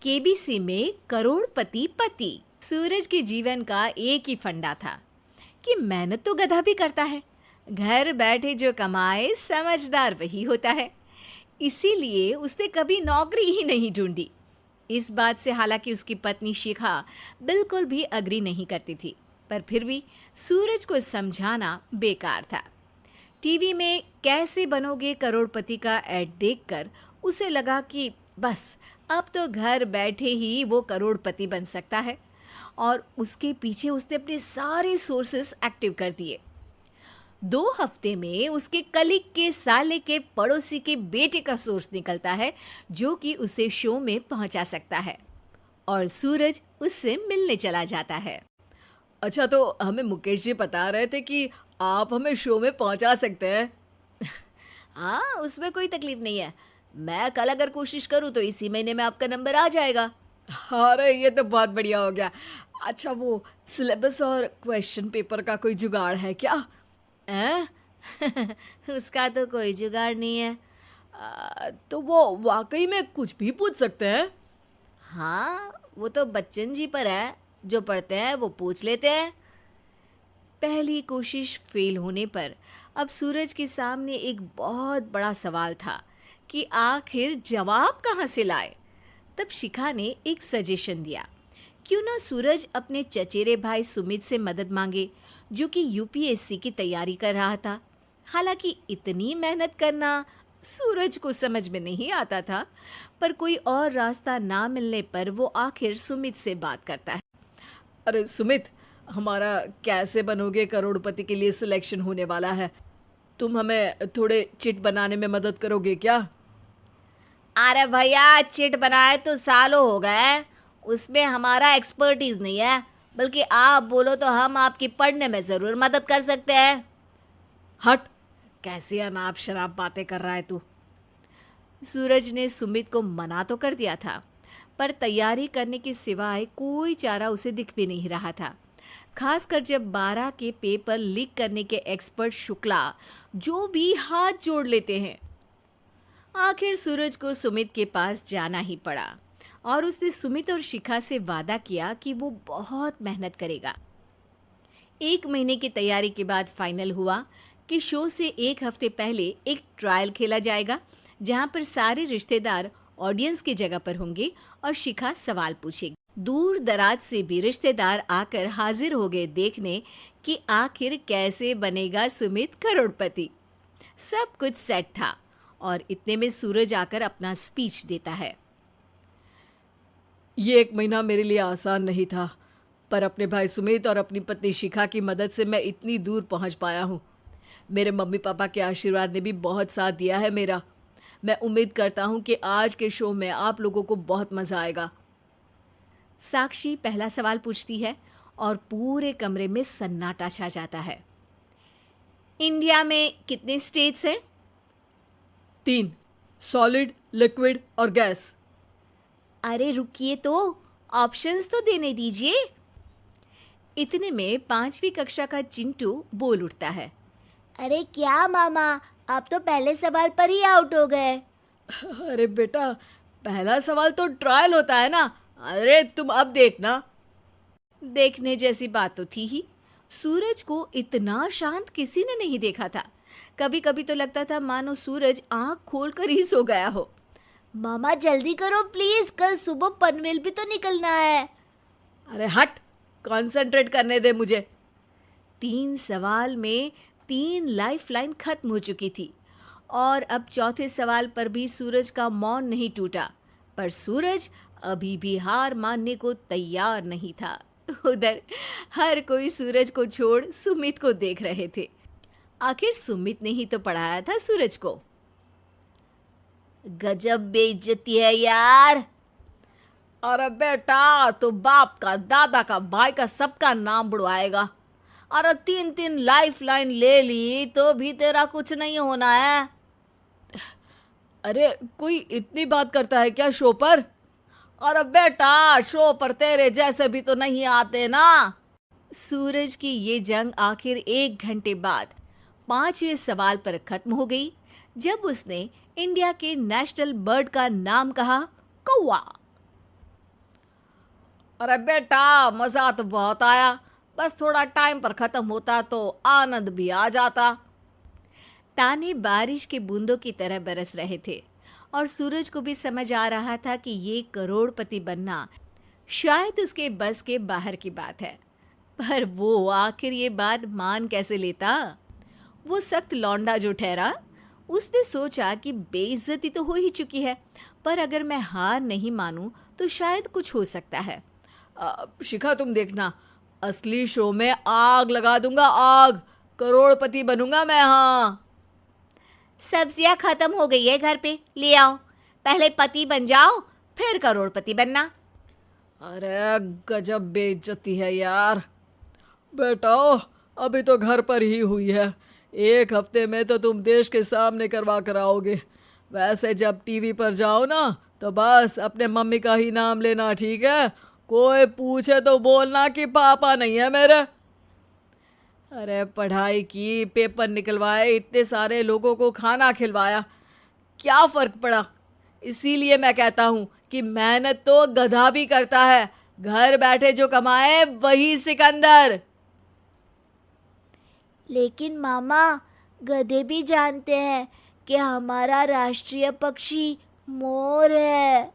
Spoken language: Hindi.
केबीसी में करोड़पति पति। सूरज के जीवन का एक ही फंडा था कि मेहनत तो गधा भी करता है, घर बैठे जो कमाए समझदार वही होता है। इसीलिए उसने कभी नौकरी ही नहीं ढूंढी। इस बात से हालांकि उसकी पत्नी शिखा बिल्कुल भी अग्री नहीं करती थी, पर फिर भी सूरज को समझाना बेकार था। टीवी में कैसे बनोगे करोड़पति का ऐड देखकर उसे लगा कि बस अब तो घर बैठे ही वो करोड़पति बन सकता है, और उसके पीछे उसने अपने सारे सोर्सेस एक्टिव कर दिए। 2 हफ्ते में उसके कलीग के साले के पड़ोसी के बेटे का सोर्स निकलता है जो कि उसे शो में पहुंचा सकता है, और सूरज उससे मिलने चला जाता है। अच्छा, तो हमें मुकेश जी बता रहे थे कि आप हमें शो में पहुंचा सकते हैं। हाँ, उसमें कोई तकलीफ नहीं है। मैं कल अगर कोशिश करूँ तो इसी महीने में आपका नंबर आ जाएगा। अरे ये तो बहुत बढ़िया हो गया। अच्छा, वो सिलेबस और क्वेश्चन पेपर का कोई जुगाड़ है क्या? हैं? उसका तो कोई जुगाड़ नहीं है। तो वो वाकई में कुछ भी पूछ सकते हैं? हाँ, वो तो बच्चन जी पर है, जो पढ़ते हैं वो पूछ लेते हैं। पहली कोशिश फेल होने पर अब सूरज के सामने एक बहुत बड़ा सवाल था कि आखिर जवाब कहाँ से लाए। तब शिखा ने एक सजेशन दिया, क्यों ना सूरज अपने चचेरे भाई सुमित से मदद मांगे, जो कि यूपीएससी की तैयारी कर रहा था। हालांकि इतनी मेहनत करना सूरज को समझ में नहीं आता था, पर कोई और रास्ता ना मिलने पर वो आखिर सुमित से बात करता है। अरे सुमित, हमारा कैसे बनोगे करोड़पति के लिए सिलेक्शन होने वाला है। तुम हमें थोड़े चिट बनाने में मदद करोगे क्या? अरे भैया, चिट बनाए तो सालों हो गए, उसमें हमारा एक्सपर्टीज नहीं है। बल्कि आप बोलो तो हम आपकी पढ़ने में ज़रूर मदद कर सकते हैं। हट, कैसी अनाप शराब बातें कर रहा है तू। सूरज ने सुमित को मना तो कर दिया था, पर तैयारी करने के सिवाय कोई चारा उसे दिख भी नहीं रहा था। खासकर जब 12 के पेपर लीक करने के एक्सपर्ट शुक्ला जो भी हाथ जोड़ लेते हैं। आखिर सूरज को सुमित के पास जाना ही पड़ा, और उसने सुमित और शिखा से वादा किया कि वो बहुत मेहनत करेगा। 1 महीने की तैयारी के बाद फाइनल हुआ कि शो से 1 हफ्ते पहले एक ट्रायल खेला जाएगा, जहां पर सारे रिश्तेदार ऑडियंस की जगह पर होंगे और शिखा सवाल पूछेगी। दूर दराज से भी रिश्तेदार आकर हाजिर हो गए देखने कि आखिर कैसे बनेगा सुमित करोड़पति। सब कुछ सेट था, और इतने में सूरज आकर अपना स्पीच देता है। ये 1 महीना मेरे लिए आसान नहीं था, पर अपने भाई सुमित और अपनी पत्नी शिखा की मदद से मैं इतनी दूर पहुंच पाया हूँ। मेरे मम्मी पापा के आशीर्वाद ने भी बहुत साथ दिया है मेरा। मैं उम्मीद करता हूँ कि आज के शो में आप लोगों को बहुत मज़ा आएगा। साक्षी पहला सवाल पूछती है और पूरे कमरे में सन्नाटा छा जाता है। इंडिया में कितने स्टेट्स हैं? 3, सॉलिड, लिक्विड और गैस। अरे रुकिए, तो ऑप्शंस तो देने दीजिए। इतने में 5वीं कक्षा का चिंटू बोल उठता है। अरे क्या मामा, आप तो पहले सवाल पर ही आउट हो गए। अरे बेटा, पहला सवाल तो ट्रायल होता है ना। अरे तुम अब देखना। देखने जैसी बात तो थी ही। सूरज को इतना शांत किसी ने नहीं देखा था। कभी कभी तो लगता था मानो सूरज आंख खोलकर ही सो गया हो। मामा जल्दी करो प्लीज, कल सुबह पनवेल भी तो निकलना है। अरे हट, कंसंट्रेट करने दे मुझे। 3 सवाल में 3 लाइफलाइन खत्म हो चुकी थी, और अब चौथे सवाल पर भी सूरज का मौन नहीं टूटा। पर सूरज अभी भी हार मानने को तैयार नहीं था। उधर हर कोई सूरज को छोड़ सुमित को देख रहे थे। आखिर सुमित ने ही तो पढ़ाया था सूरज को। गजब बेइज्जती है यार। अरे बेटा, तो बाप का, दादा का, भाई का, सबका नाम बुड़वाएगा। अरे 3 लाइफलाइन ले ली तो भी तेरा कुछ नहीं होना है। अरे कोई इतनी बात करता है क्या शो पर? अरे बेटा, शो पर तेरे जैसे भी तो नहीं आते ना। सूरज की ये जंग आखिर 1 घंटे बाद 5वें सवाल पर खत्म हो गई, जब उसने इंडिया के नेशनल बर्ड का नाम कहा, कौवा। अरे बेटा, मजा तो बहुत आया, बस थोड़ा टाइम पर खत्म होता तो आनंद भी आ जाता। ताने बारिश के बूंदों की तरह बरस रहे थे और सूरज को भी समझ आ रहा था कि ये करोड़पति बनना शायद उसके बस के बाहर की बात है। पर वो आखिर ये बात मान कैसे लेता? वो सख्त लौंडा जो ठहरा, उसने सोचा कि बेइज्जती तो हो ही चुकी है, पर अगर मैं हार नहीं मानूं तो शायद कुछ हो सकता है। शिखा, तुम देखना, असली शो में आग लगा दूंगा, आग, करोड़पति बनूंगा मैं। हाँ, सब्जियां खत्म हो गई है घर पे, ले आओ। पहले पति बन जाओ, फिर करोड़पति बनना। अरे गजब बेइज्जती है यार। बेटा, अभी तो घर पर ही हुई है, 1 हफ्ते में तो तुम देश के सामने करवा कर आओगे। वैसे जब टीवी पर जाओ ना, तो बस अपने मम्मी का ही नाम लेना, ठीक है? कोई पूछे तो बोलना कि पापा नहीं है मेरे। अरे पढ़ाई की, पेपर निकलवाए, इतने सारे लोगों को खाना खिलवाया, क्या फ़र्क पड़ा? इसीलिए मैं कहता हूँ कि मेहनत तो गधा भी करता है, घर बैठे जो कमाए वही सिकंदर। लेकिन मामा, गधे भी जानते हैं कि हमारा राष्ट्रीय पक्षी मोर है।